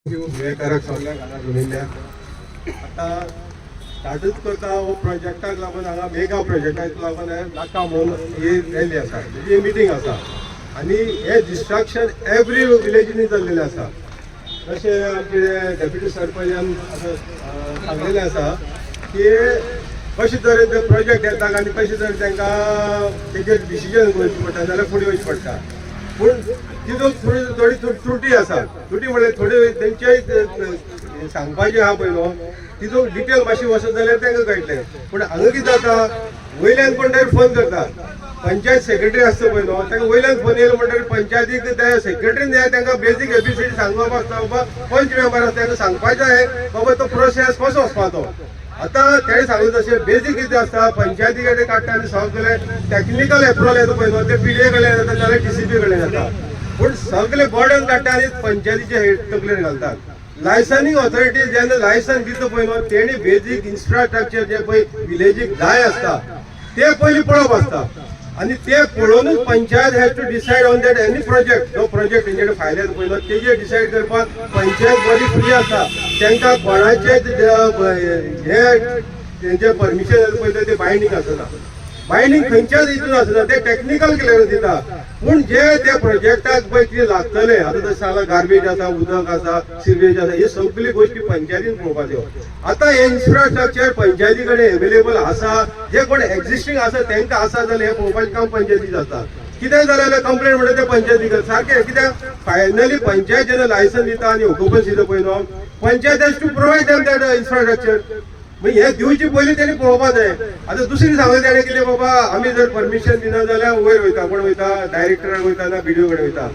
गोंयकाराक सगळ्यांक हांगा जोडिल्ल्या आतां स्टार्टूच करता हो प्रोजेक्टाक लागून हांगा मेगा प्रोजेक्टाक लागून नाका म्हणून ही रॅली आसा ही मिटींग आसा आनी हे डिस्ट्रक्शन एवरी विलेजींनी चल्लेलें आसा जशें आमचे डेप्युटी सरपंचान सांगलेलें आसा की कशें तरेन ते प्रोजेक्ट येतात आनी कशें तरेन तांकां तेजेर डिसिजन घेवचें पडटा नाल्यार फुडें वचचें पडटा पूण तितून थोडी त्रुटी आसा त्रुटी म्हळ्यार थोडी तेंचे सांगपाचें आहा पळय न्हू तितून डिटेल मातशी वचत जाल्यार तांकां कळटलें पूण हांगा कितें जाता वयल्यान कोण डायरेक्ट फोन करता पंचायत सेक्रेटरी आसता पळय न्हू तांकां वयल्यान फोन येयलो म्हणटकीर पंचायतीक त्या सेक्रेटरीन जाय तांकां बेजीक एबीसीडी सांगपाक आसता बाबा पंच मेंबर आसा तांकां सांगपाचें आहे बाबा तो प्रोसेस कसो वचपाचो आतां तेणें सांगलें तशें बेजीक कितें आसता पंचायती कडेन काडटा आनी सगळे टॅक्निकल एप्रूवल येता पळय न्हू ते पीडीए कडल्यान जाता नाल्यार टीसीपी कडल्यान जाता पूण सगळे बर्डन काडटा आनी पंचायतीचे हेड तकलेर घालतात लायसनींग ऑथॉरिटी जेन्ना लायसन दिता पळय न्हू तेणी बेजीक इन्फ्रास्ट्रक्चर जे पळय विलेजीक जाय आसता ते पयलीं पळोवप आसता आनी ते पळोवनूच panchayat has to decide on that any project जो प्रोजेक्ट तेंचे कडेन फायल येता पळय न्हू तेजेर डिसायड करपाक पंचायत बरी फ्री आसा तांकां कोणाचेच हे तेंचे परमिशन येता पळय ते बायंडींग आसना बायंडींग खंयच्याच हितून आसना ते टॅक्निकल क्लियरन्स दिता पूण जे त्या प्रोजेक्टाक पळय कितें लागतले आतां तशें सांगला गार्बेज आसा उदक आसा सिवेज आसा हे सगळी गोश्टी पंचायतीन पळोवपाच्यो आतां हे इन्फ्रास्ट्रक्चर पंचायती कडेन अवेलेबल आसा जे कोण एक्झिस्टींग आसा तांकां आसा जाल्यार हे पळोवपाचें काम पंचायतीच आसता कितेंय जाल्यार कंप्लेंट म्हणटा ते पंचायती सारकें कित्याक फायनली पंचायत जेन्ना लायसन दिता आनी ऑक्युपन्सी दिता पळय न्हू panchayat has to provide them that infrastructure म्हणजे हे दिवची पयलीं तेणी पळोवपाक जाय आतां दुसरी सांगलें तेणें कितें बाबा आमी जर परमिशन दिना जाल्यार वयर वयता कोण वयता डायरेक्टराक वयता ना बीडीओ कडेन वयता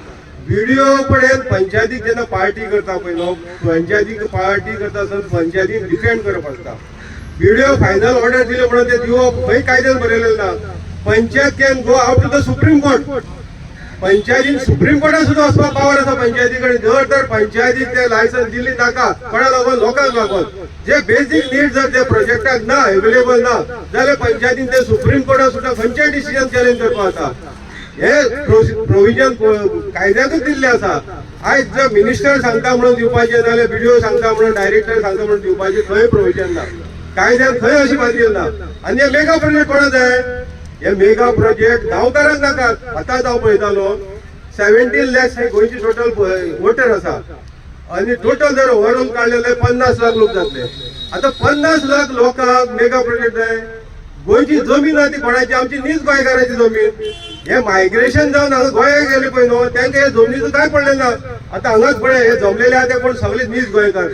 बीडीओ कडेन पंचायतीक जेन्ना पार्टी करता पळय न्हू पंचायतीक पार्टी करता आसतना पंचायतीक डिफेंड करप आसता बीडीओ फायनल ऑर्डर दिले म्हणून ते दिवप खंय कायद्यान बरयलेलें ना panchayat can go out to the supreme court पंचायतीन सुप्रीम कोर्टात सुद्धा वचपाक पावर आसा पंचायती कडेन जर तर पंचायतीक ते लायसन्स दिली नाका कोणा लागून लोकांक लागून जे बेजीक नीड जर ते प्रोजेक्टाक ना अवेलेबल ना जाल्यार पंचायतीन ते सुप्रीम कोर्टात सुद्धा खंयचेय डिसिजन चॅलेंज करपाक आसा हे प्रोविजन कायद्याकूच दिल्ले आसा आयज जर मिनिस्टर सांगता म्हणून दिवपाचे नाल्यार बीडीओ सांगता म्हणून डायरेक्टर सांगता म्हणून दिवपाचे खंय प्रोविजन ना कायद्यान खंय अशी बांदिल्ली ना आनी हे मेगा प्रोजेक्ट कोणा जाय हे मेगा प्रोजेक्ट गांवकारांक नाका आतां हांव पळयतालो 17 लॅक्स हे गोंयची टोटल वोटर आसा आनी टोटल जर ओव्हरऑल काडले जाल्यार 50 लाख लोक जातले आतां 50 लाख लोकांक मेगा प्रोजेक्ट जाय गोंयची जमीन आहा ती कोणाची आमची नीज गोंयकाराची जमीन हे मायग्रेशन जावन हांगा गोंयाक गेले पळय न्हू तांकां हे जमनीचो कांय पडलें ना आतां हांगाच पळय हे जमलेले आहा ते कोण सगळे नीज गोंयकार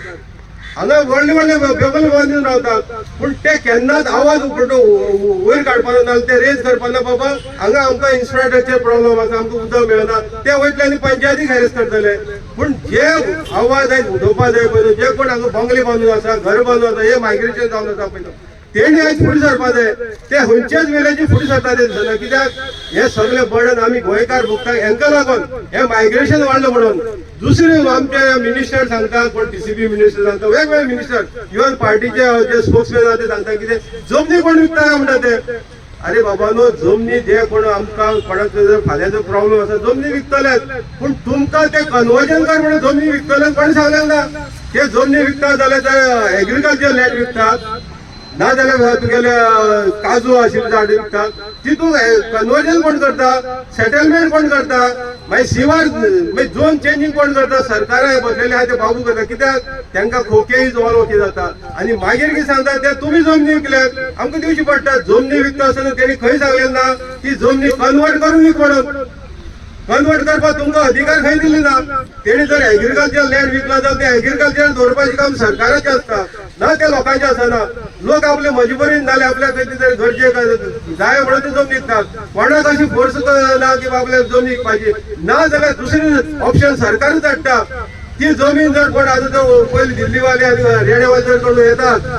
हांगा व्हडले व्हडले बेगल बांदून रावतात पूण ते केन्नाच आवाज वयर काडपाना ना ते रेज करपाना बाबा हांगा आमकां इन्फ्रास्ट्रक्चर प्रॉब्लम आसा आमकां उदक मेळना ते वयतले आनी पंचायतीक हॅरेस करतले पूण जे आवाज आयज उठोवपा जाय पळय जे कोण हांगा बंगले बांदून आसा घर बांदून आसा हे मायग्रेशन जावन आसा पळय तेणी आयज फुडें सरपा जाय ते खंयच्याच वेळेची फुडें सरता ते दिसना कित्याक हे सगळे बर्डन आमी गोंयकार भोगतात हेंका लागून हे मायग्रेशन वाडलें म्हणून दुसरे आमचे मिनिस्टर सांगता कोण टीसीपी मिनिस्टर सांगता वेगवेगळे मिनिस्टर इवन पार्टीचे जे स्पोक्समॅन आहा ते सांगता कितें जमनी कोण विकता काय म्हणटा ते अरे बाबा न्हू जमनी जे कोण आमकां कोणाचो जर फाल्यां जर प्रॉब्लम आसा जमनी विकतलेच पूण तुमकां ते कन्वर्जन कर म्हणून जमनी विकतले कोण सांगलें ना ते जमनी विकता जाल्यार एग्रीकल्चर लँड विकतात ना जाल्यार तुगेले काजू आशिल्ले झाडां विकतात तितून कन्वर्जन कोण करता सेटलमेंट कोण करता मागीर शिवार मागीर झोन चेंजींग कोण करता सरकारां बसलेले आहा ते बाबू करता कित्याक तांकां खोके जवळ ओके जाता आनी मागीर कितें सांगता ते तुमी जमनी विकल्यात आमकां दिवची पडटा जमनी विकता आसतना तेणी खंय सांगलें ना ती जमनी कन्वर्ट करून विक म्हणून कन्वर्ट करपाक तुमकां अधिकार खंय दिले ना तेणी जर एग्रीकल्चर लँड विकला जाल्यार ते एग्रीकल्चर दवरपाचें काम सरकाराचें आसता ना ते लोकांचें आसना लोक आपले मजबुरीन नाल्यार आपल्या खंय तरी गरजेक जाय म्हणून ते जमनी विकतात कोणाक अशी फोर्स ना की आपल्याक जमनी विकपाची ना जाल्यार दुसरी ऑप्शन सरकारूच धाडटा ती जमीन जर कोण आतां जर पयलीं दिल्लीवाले आनी रेडेवाले जर कोण येतात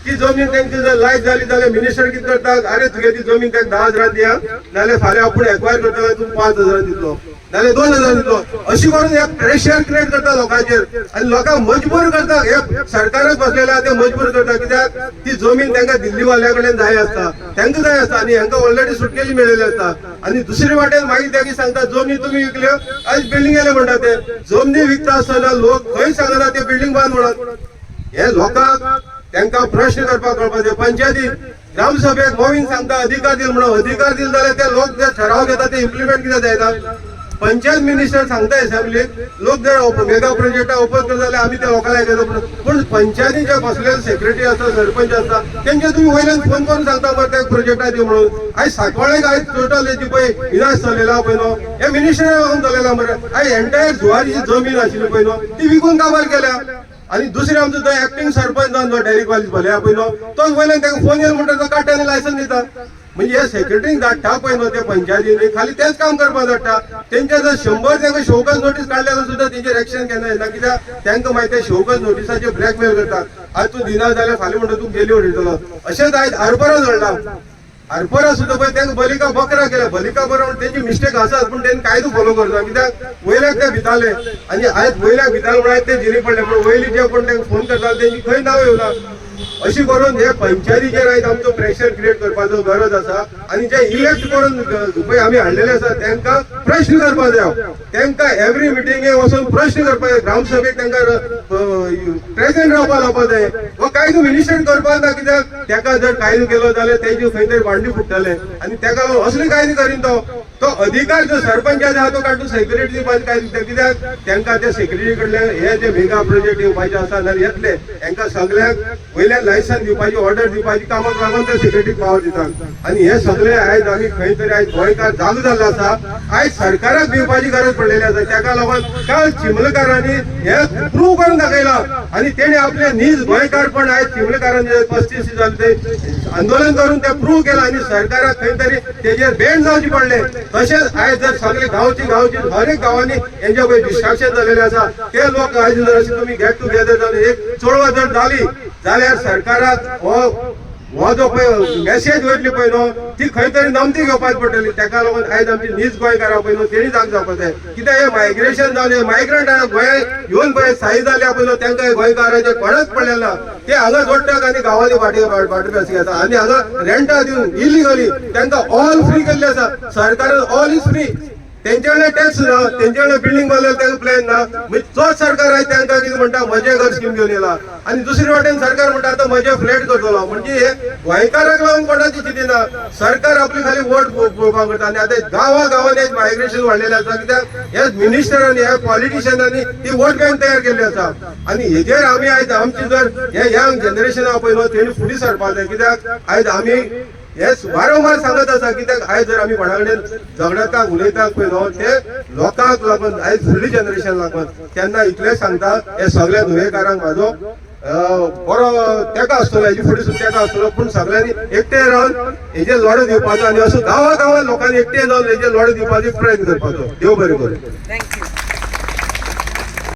ती जमीन तांकां जर लायक जाली जाल्यार मिनिस्टर कितें करतात अरे तुगे ती जमीन ताका 10,000 दिया नाल्यार फाल्यां आपूण एक्वायर करता तुमकां 5,000 दितलो नाल्यार 2000 दितलो अशी करून एक प्रेशर क्रिएट करता लोकांचेर आनी लोकांक मजबूर करता. हे सरकारच बसलेले आहा ते मजबूर करता. कित्याक ती जमीन तांकां दिल्ली वाल्या कडेन जाय आसता, तांकां जाय आसता आनी हांकां ऑलरेडी सुटकेशी मेळिल्ली आसता. आनी दुसरे वाटेन मागीर ते सांगता जमनी तुमी विकल्यो आयज बिल्डिंग येले म्हणटा ते. जमनी विकता आसतना लोक खंय सांगना ते बिल्डिंग बांद म्हणून. हे लोकांक तांकां प्रश्न करपाक कळपाचे. पंचायती ग्रामसभेक नवीन सांगता अधिकार दिल म्हणून, अधिकार दिल जाल्यार ते लोक जे ठराव घेता ते इम्प्लिमेंट कित्याक जायना. पंचायत मिनिस्टर सांगता असेंब्लीक लोक जर मेगा प्रोजेक्टा ओपन करता जाल्यार आमी त्या लोकांक आयकता. पूण पंचायती जे बसलेले सेक्रेटरी आसता सरपंच आसता तेंचे तुम्ही वयल्यान फोन करून सांगता बरं त्या प्रोजेक्टा दी म्हणून. आयज सांकवाळेक आयज टोटल हेची पळय विनाश चलयला पळय न्हू, हे मिनिस्टरान लागून चलयला मरे. आयज एंटायर जुवारी जी जमीन आशिल्ली पळय न्हू ती विकून काबार केल्या. आणि दुसरे आमचो तो एक्टिंग सरपंच जावन तो डायरेक्ट वालीस भले पळय न्हू तोच वयल्यान ताका फोन येयला म्हणटा तो काट्यानी लायसन दिता. म्हणजे हे सेक्रेटरीक धाडटा पळय न्हू ते पंचायतीनी खाली तेच काम करपाक धाडटा. तेंचे जर 100 तांकां शोकस नोटीस काडल्यार सुद्दां तेंचेर एक्शन केन्ना येना. कित्याक तांकां माहिती शोकस नोटिसाचेर ब्लॅकमेल करतात. आज तूं दिना जाल्यार फाल्यां म्हणटा तूं गेली उडयतलो. अशेंच आयज हरभरा झडला. हरभरा सुद्दां पळय तांकां बलिका बकरा केल्या. बलिका बरो म्हणून तेंची मिस्टेक आसात पूण तेणी कायदो फॉलो करता. कित्याक वयल्याक ते भिताले आनी आयज वयल्याक भिताले म्हणून ते जिरी पडले. पूण वयली जे कोण तांकां फोन करता तेंची खंय नांव येवना. अशी करून हे पंचायतीचेर आयज आमचो प्रेशर क्रिएट करपाचो गरज आसा. आनी जे इलेक्ट करून पळय आमी हाडलेले आसा तांकां प्रश्न करपाक जाय. तांकां एवरी मिटिंगेक वचून प्रश्न करपाक जाय. ग्रामसभेक तांकां प्रेझेंट रावपाक लावपाक जाय. हो कायदो मिनिस्टर करपाक ना. कित्याक ताका जर कायदो केलो जाल्यार तेजी खंय तरी भांडी फुट्टले आनी ताका लागून असले कायदो करीन तो अधिकार जो सरपंचाचे आहा तो काडून सेक्रेटरी दिवपाचे कायदो दिता. कित्याक तांकां त्या सेक्रेटरी कडल्यान हे जे मेगा प्रोजेक्ट येवपाचे आसा जाल्यार येतले. तांकां सगळ्यांक वयल्यान लायसन दिवपाची ऑर्डर दिवपाची कामाक लागून ते सेक्रेटरीक पावर दितात. आनी हे सगळे आयज आमी खंय तरी आयज गोंयकार जागो जाल्लो आसा. आयज सरकाराक दिवपाची गरज पडलेली आसा. ताका लागून काल चिमलकारांनी हे प्रूव करून दाखयला आनी तेणे आपले नीज गोंयकारपण आयज चिमलकारांनी 35 जाले ते आंदोलन करून ते प्रूव केला आनी सरकाराक खंय तरी तेजेर बॅन जावचे पडले. तशेंच आयज जर सगळे गांवची हर एक गांवांनी हेंचे पळय डिस्ट्रक्शन जालेले आसा ते लोक आयज जर अशें तुमी गेट टुगेदर जावन एक चळवळ जर जाली जाल्यार सरकाराक हो जो पळय मॅसेज वयतली पळय न्हू ती खंय तरी नमती घेवपाची पडटली. ताका लागून आयज आमची नीज गोंयकारां पळय न्हू तेणी जाग जावपाक जाय. कित्याक हे मायग्रेशन जावन हे मायग्रंट गोंयांत येवन पळय स्थायी जाल्या पळय न्हू तांकां गोंयकारांचे कळच पडलें ना. ते हांगा जोडटात आनी गांवांनी वांटप अशें घेता आनी हांगा रेंटा दिवन इलिगली तांकां ऑल फ्री केल्ले आसा. सरकारान ऑल इज फ्री. तेंचे कडेन टॅक्स ना, तेंचे कडेन बिल्डिंग बांदल्यार तांकां प्लॅन ना. म्हणजे तोच सरकार आयज तांकां कितें म्हणटा म्हजें घर स्कीम घेवन येयला आनी दुसरे वाटेन सरकार म्हणटा आतां म्हजे फ्लॅट करतलो. म्हणजे हे गोंयकाराक लागून कोणाची चिंती ना. सरकार आपली खाली वोट पळोवपाक करता आनी आतां गांवागांवांनी एक मायग्रेशन वाडलेलें आसा. कित्याक ह्या मिनिस्टरांनी ह्या पॉलिटिशियनांनी ती वोट बँक तयार केल्ली आसा. आनी हेजेर आमी आयज आमची जर हे यंग जनरेशन आहा पळय न्हू तेणी फुडें सरपाक जाय. कित्याक आयज आमी हे वारंवार सांगत आसा. कित्याक आयज जर आमी कोणा कडेन झगडटाक उलयतात पळय न्हू ते लोकांक लागून आयज फुडली जनरेशन लागून तेन्ना इतलें सांगता हे सगळ्या नुवेकारांक म्हाजो बरो तेका आसतलो हेजे फुडें सुद्दां तेका आसतलो. पूण सगळ्यांनी एकठांय रावन हेजे लढो दिवपाचो आनी असो गांवां लोकांनी एकठांय जावन हेजे लढो दिवपाचो प्रयत्न करपाचो. देव बरें करूं.